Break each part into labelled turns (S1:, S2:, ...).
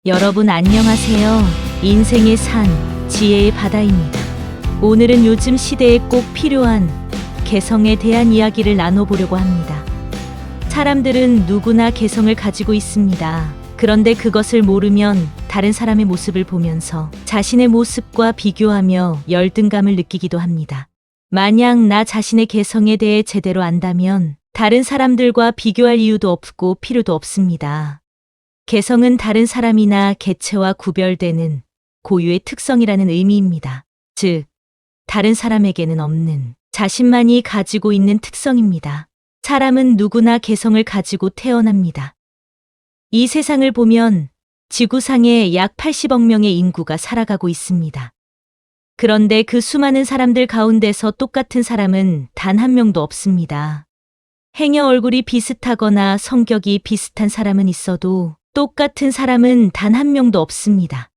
S1: 여러분 안녕하세요. 인생의 산, 지혜의 바다입니다. 오늘은 요즘 시대에 꼭 필요한 개성에 대한 이야기를 나눠보려고 합니다. 사람들은 누구나 개성을 가지고 있습니다. 그런데 그것을 모르면 다른 사람의 모습을 보면서 자신의 모습과 비교하며 열등감을 느끼기도 합니다. 만약 나 자신의 개성에 대해 제대로 안다면 다른 사람들과 비교할 이유도 없고 필요도 없습니다. 개성은 다른 사람이나 개체와 구별되는 고유의 특성이라는 의미입니다. 즉, 다른 사람에게는 없는 자신만이 가지고 있는 특성입니다. 사람은 누구나 개성을 가지고 태어납니다. 이 세상을 보면 지구상에 약 80억 명의 인구가 살아가고 있습니다. 그런데 그 수많은 사람들 가운데서 똑같은 사람은 단 한 명도 없습니다. 행여 얼굴이 비슷하거나 성격이 비슷한 사람은 있어도 똑같은 사람은 단 한 명도 없습니다.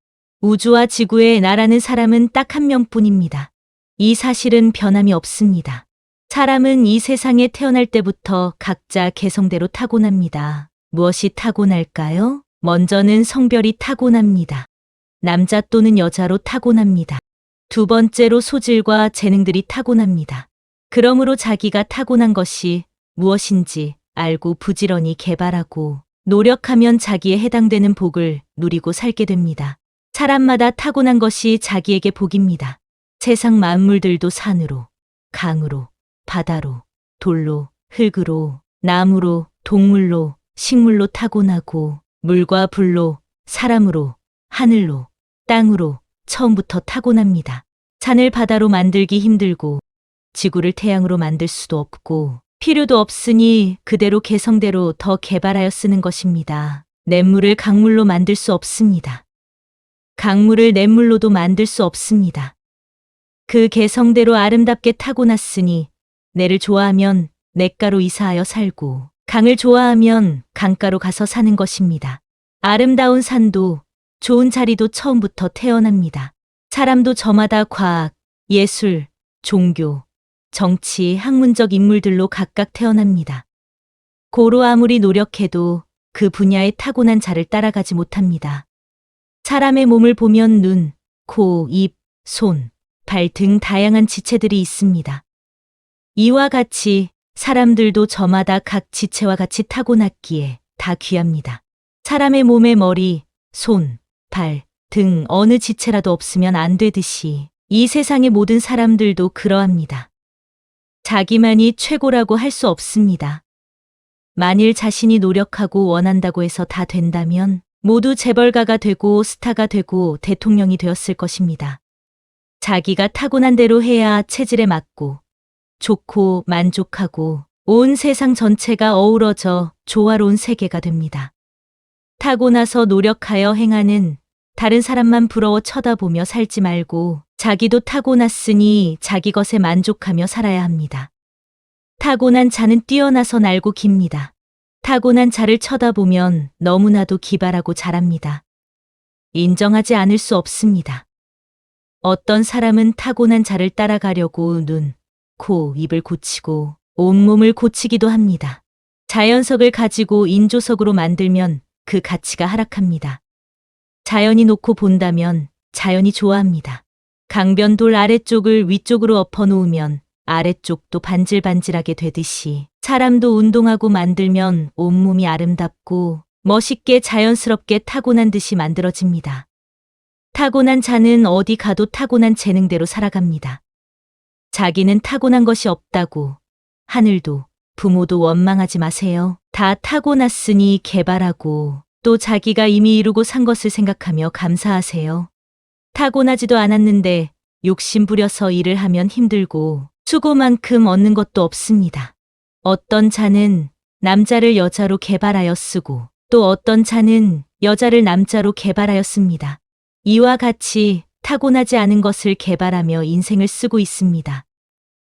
S1: 우주와 지구에 나라는 사람은 딱 한 명뿐입니다. 이 사실은 변함이 없습니다. 사람은 이 세상에 태어날 때부터 각자 개성대로 타고납니다. 무엇이 타고날까요? 먼저는 성별이 타고납니다. 남자 또는 여자로 타고납니다. 두 번째로 소질과 재능들이 타고납니다. 그러므로 자기가 타고난 것이 무엇인지 알고 부지런히 개발하고 노력하면 자기에 해당되는 복을 누리고 살게 됩니다. 사람마다 타고난 것이 자기에게 복입니다. 세상 만물들도 산으로, 강으로, 바다로, 돌로, 흙으로, 나무로, 동물로, 식물로 타고나고 물과 불로, 사람으로, 하늘로, 땅으로 처음부터 타고납니다. 산을 바다로 만들기 힘들고 지구를 태양으로 만들 수도 없고 필요도 없으니 그대로 개성대로 더 개발하여 쓰는 것입니다. 냇물을 강물로 만들 수 없습니다. 강물을 냇물로도 만들 수 없습니다. 그 개성대로 아름답게 타고났으니 내를 좋아하면 냇가로 이사하여 살고 강을 좋아하면 강가로 가서 사는 것입니다. 아름다운 산도 좋은 자리도 처음부터 태어납니다. 사람도 저마다 과학, 예술, 종교, 정치, 학문적 인물들로 각각 태어납니다. 고로 아무리 노력해도 그 분야에 타고난 자를 따라가지 못합니다. 사람의 몸을 보면 눈, 코, 입, 손, 발 등 다양한 지체들이 있습니다. 이와 같이 사람들도 저마다 각 지체와 같이 타고났기에 다 귀합니다. 사람의 몸에 머리, 손, 발 등 어느 지체라도 없으면 안 되듯이 이 세상의 모든 사람들도 그러합니다. 자기만이 최고라고 할 수 없습니다. 만일 자신이 노력하고 원한다고 해서 다 된다면 모두 재벌가가 되고 스타가 되고 대통령이 되었을 것입니다. 자기가 타고난 대로 해야 체질에 맞고 좋고 만족하고 온 세상 전체가 어우러져 조화로운 세계가 됩니다. 타고나서 노력하여 행하는 다른 사람만 부러워 쳐다보며 살지 말고 자기도 타고났으니 자기 것에 만족하며 살아야 합니다. 타고난 자는 뛰어나서 날고 깁니다. 타고난 자를 쳐다보면 너무나도 기발하고 잘합니다. 인정하지 않을 수 없습니다. 어떤 사람은 타고난 자를 따라가려고 눈, 코, 입을 고치고 온몸을 고치기도 합니다. 자연석을 가지고 인조석으로 만들면 그 가치가 하락합니다. 자연이 놓고 본다면 자연이 좋아합니다. 강변돌 아래쪽을 위쪽으로 엎어놓으면 아래쪽도 반질반질하게 되듯이 사람도 운동하고 만들면 온몸이 아름답고 멋있게 자연스럽게 타고난 듯이 만들어집니다. 타고난 자는 어디 가도 타고난 재능대로 살아갑니다. 자기는 타고난 것이 없다고 하늘도 부모도 원망하지 마세요. 다 타고났으니 개발하고 또 자기가 이미 이루고 산 것을 생각하며 감사하세요. 타고나지도 않았는데 욕심 부려서 일을 하면 힘들고 수고만큼 얻는 것도 없습니다. 어떤 자는 남자를 여자로 개발하여 쓰고 또 어떤 자는 여자를 남자로 개발하여 씁니다. 이와 같이 타고나지 않은 것을 개발하며 인생을 쓰고 있습니다.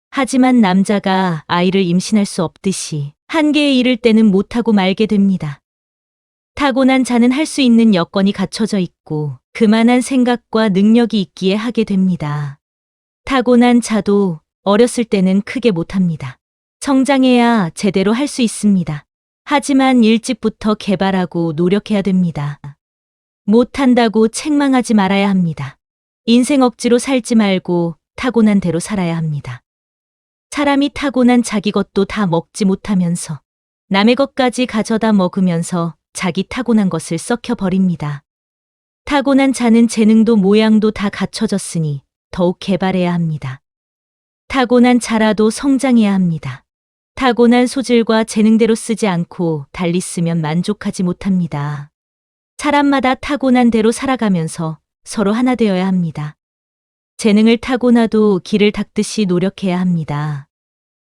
S1: 하지만 남자가 아이를 임신할 수 없듯이 한계에 이를 때는 못하고 말게 됩니다. 타고난 자는 할 수 있는 여건이 갖춰져 있고 그만한 생각과 능력이 있기에 하게 됩니다. 타고난 자도 어렸을 때는 크게 못합니다. 성장해야 제대로 할 수 있습니다. 하지만 일찍부터 개발하고 노력해야 됩니다. 못한다고 책망하지 말아야 합니다. 인생 억지로 살지 말고 타고난 대로 살아야 합니다. 사람이 타고난 자기 것도 다 먹지 못하면서 남의 것까지 가져다 먹으면서 자기 타고난 것을 썩혀버립니다. 타고난 자는 재능도 모양도 다 갖춰졌으니 더욱 개발해야 합니다. 타고난 자라도 성장해야 합니다. 타고난 소질과 재능대로 쓰지 않고 달리 쓰면 만족하지 못합니다. 사람마다 타고난 대로 살아가면서 서로 하나 되어야 합니다. 재능을 타고나도 길을 닦듯이 노력해야 합니다.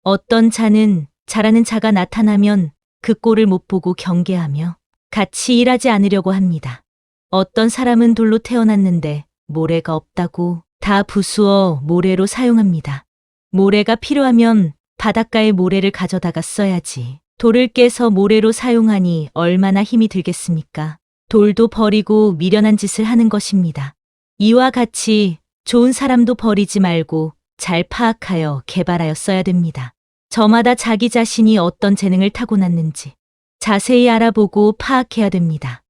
S1: 어떤 자는 잘하는 자가 나타나면 그 꼴을 못 보고 경계하며 같이 일하지 않으려고 합니다. 어떤 사람은 돌로 태어났는데 모래가 없다고 다 부수어 모래로 사용합니다. 모래가 필요하면 바닷가에 모래를 가져다가 써야지. 돌을 깨서 모래로 사용하니 얼마나 힘이 들겠습니까? 돌도 버리고 미련한 짓을 하는 것입니다. 이와 같이 좋은 사람도 버리지 말고 잘 파악하여 개발하여 써야 됩니다. 저마다 자기 자신이 어떤 재능을 타고났는지 자세히 알아보고 파악해야 됩니다.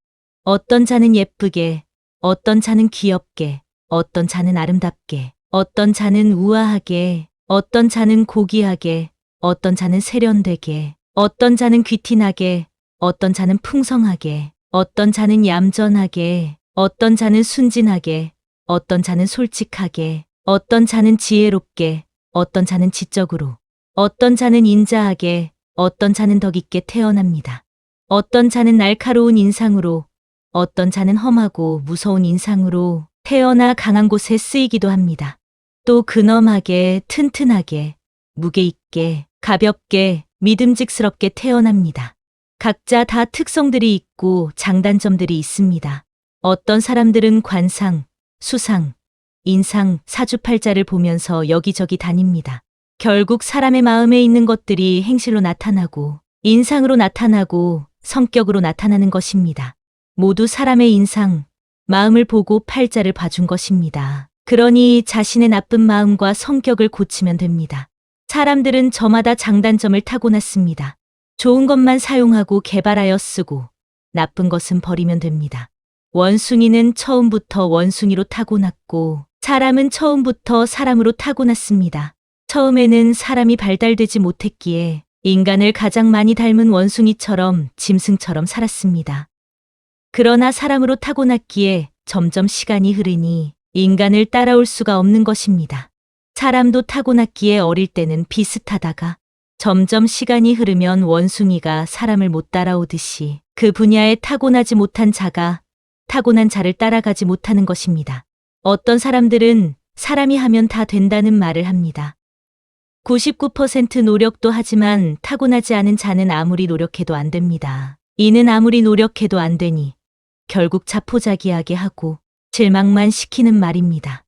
S1: 어떤 자는 예쁘게, 어떤 자는 귀엽게, 어떤 자는 아름답게, 어떤 자는 우아하게, 어떤 자는 고귀하게, 어떤 자는 세련되게, 어떤 자는 귀티나게, 어떤 자는 풍성하게, 어떤 자는 얌전하게, 어떤 자는 순진하게, 어떤 자는 솔직하게, 어떤 자는 지혜롭게, 어떤 자는 지적으로, 어떤 자는 인자하게, 어떤 자는 덕 있게 태어납니다. 어떤 자는 날카로운 인상으로, 어떤 자는 험하고 무서운 인상으로 태어나 강한 곳에 쓰이기도 합니다. 또 근엄하게, 튼튼하게, 무게 있게, 가볍게, 믿음직스럽게 태어납니다. 각자 다 특성들이 있고 장단점들이 있습니다. 어떤 사람들은 관상, 수상, 인상, 사주팔자를 보면서 여기저기 다닙니다. 결국 사람의 마음에 있는 것들이 행실로 나타나고 인상으로 나타나고 성격으로 나타나는 것입니다. 모두 사람의 인상, 마음을 보고 팔자를 봐준 것입니다. 그러니 자신의 나쁜 마음과 성격을 고치면 됩니다. 사람들은 저마다 장단점을 타고났습니다. 좋은 것만 사용하고 개발하여 쓰고 나쁜 것은 버리면 됩니다. 원숭이는 처음부터 원숭이로 타고났고 사람은 처음부터 사람으로 타고났습니다. 처음에는 사람이 발달되지 못했기에 인간을 가장 많이 닮은 원숭이처럼 짐승처럼 살았습니다. 그러나 사람으로 타고났기에 점점 시간이 흐르니 인간을 따라올 수가 없는 것입니다. 사람도 타고났기에 어릴 때는 비슷하다가 점점 시간이 흐르면 원숭이가 사람을 못 따라오듯이 그 분야에 타고나지 못한 자가 타고난 자를 따라가지 못하는 것입니다. 어떤 사람들은 사람이 하면 다 된다는 말을 합니다. 99% 노력도 하지만 타고나지 않은 자는 아무리 노력해도 안 됩니다. 이는 아무리 노력해도 안 되니 결국 자포자기하게 하고 실망만 시키는 말입니다.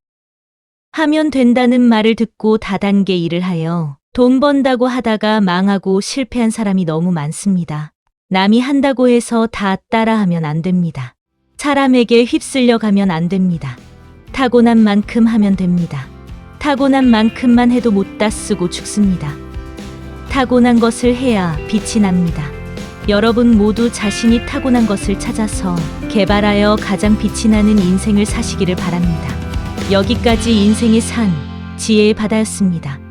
S1: 하면 된다는 말을 듣고 다단계 일을 하여 돈 번다고 하다가 망하고 실패한 사람이 너무 많습니다. 남이 한다고 해서 다 따라하면 안 됩니다. 사람에게 휩쓸려 가면 안 됩니다. 타고난 만큼 하면 됩니다. 타고난 만큼만 해도 못 다 쓰고 죽습니다. 타고난 것을 해야 빛이 납니다. 여러분 모두 자신이 타고난 것을 찾아서 개발하여 가장 빛이 나는 인생을 사시기를 바랍니다. 여기까지 인생의 산, 지혜의 바다였습니다.